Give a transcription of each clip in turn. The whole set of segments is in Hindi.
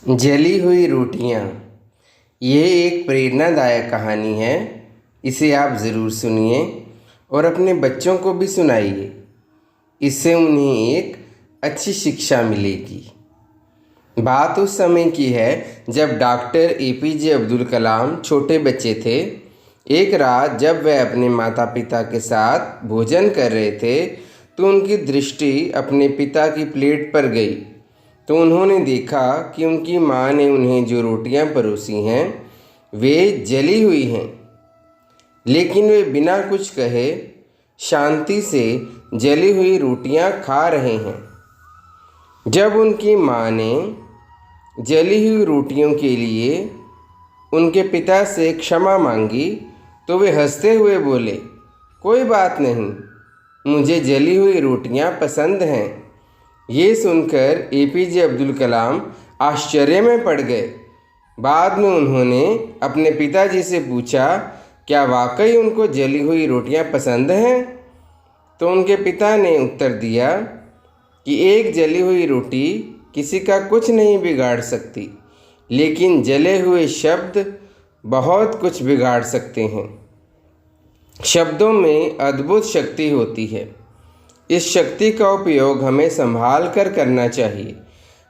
जली हुई रोटियाँ। ये एक प्रेरणादायक कहानी है। इसे आप ज़रूर सुनिए और अपने बच्चों को भी सुनाइए। इससे उन्हें एक अच्छी शिक्षा मिलेगी। बात उस समय की है जब डॉक्टर APJ अब्दुल कलाम छोटे बच्चे थे। एक रात जब वह अपने माता पिता के साथ भोजन कर रहे थे तो उनकी दृष्टि अपने पिता की प्लेट पर गई। तो उन्होंने देखा कि उनकी माँ ने उन्हें जो रोटियां परोसी हैं वे जली हुई हैं, लेकिन वे बिना कुछ कहे शांति से जली हुई रोटियां खा रहे हैं। जब उनकी माँ ने जली हुई रोटियों के लिए उनके पिता से क्षमा मांगी तो वे हंसते हुए बोले, कोई बात नहीं, मुझे जली हुई रोटियां पसंद हैं। ये सुनकर APJ अब्दुल कलाम आश्चर्य में पड़ गए। बाद में उन्होंने अपने पिताजी से पूछा, क्या वाकई उनको जली हुई रोटियां पसंद हैं? तो उनके पिता ने उत्तर दिया कि एक जली हुई रोटी किसी का कुछ नहीं बिगाड़ सकती, लेकिन जले हुए शब्द बहुत कुछ बिगाड़ सकते हैं। शब्दों में अद्भुत शक्ति होती है। इस शक्ति का उपयोग हमें संभाल कर करना चाहिए।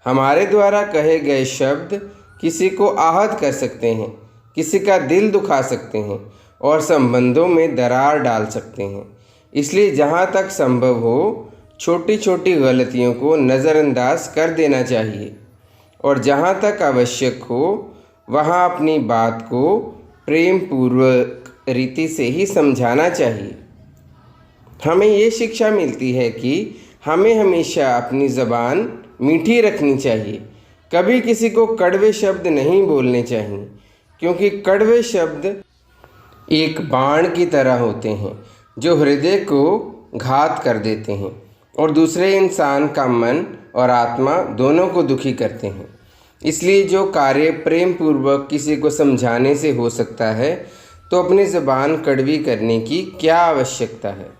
हमारे द्वारा कहे गए शब्द किसी को आहत कर सकते हैं, किसी का दिल दुखा सकते हैं और संबंधों में दरार डाल सकते हैं। इसलिए जहाँ तक संभव हो छोटी छोटी गलतियों को नज़रअंदाज कर देना चाहिए और जहाँ तक आवश्यक हो वहाँ अपनी बात को प्रेम पूर्वक रीति से ही समझाना चाहिए। हमें ये शिक्षा मिलती है कि हमें हमेशा अपनी ज़बान मीठी रखनी चाहिए। कभी किसी को कड़वे शब्द नहीं बोलने चाहिए, क्योंकि कड़वे शब्द एक बाण की तरह होते हैं जो हृदय को घात कर देते हैं और दूसरे इंसान का मन और आत्मा दोनों को दुखी करते हैं। इसलिए जो कार्य प्रेम पूर्वक किसी को समझाने से हो सकता है, तो अपनी ज़बान कड़वी करने की क्या आवश्यकता है।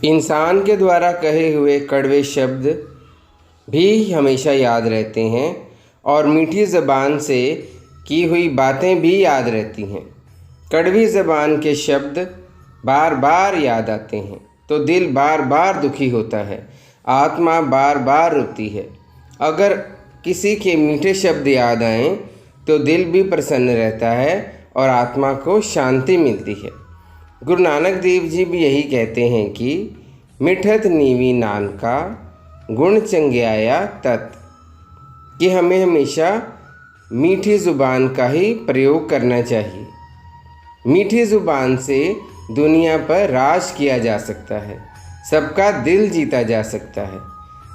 इंसान के द्वारा कहे हुए कड़वे शब्द भी हमेशा याद रहते हैं और मीठी ज़बान से की हुई बातें भी याद रहती हैं। कड़वी ज़बान के शब्द बार बार याद आते हैं तो दिल बार बार दुखी होता है, आत्मा बार बार रोती है। अगर किसी के मीठे शब्द याद आएं तो दिल भी प्रसन्न रहता है और आत्मा को शांति मिलती है। गुरु नानक देव जी भी यही कहते हैं कि मिठत नीवी नानका गुण चंग्याया तत्, कि हमें हमेशा मीठी ज़ुबान का ही प्रयोग करना चाहिए। मीठी ज़ुबान से दुनिया पर राज किया जा सकता है, सबका दिल जीता जा सकता है।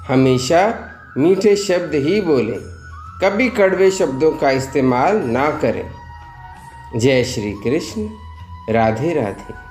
हमेशा मीठे शब्द ही बोलें, कभी कड़वे शब्दों का इस्तेमाल ना करें। जय श्री कृष्ण। राधे राधे।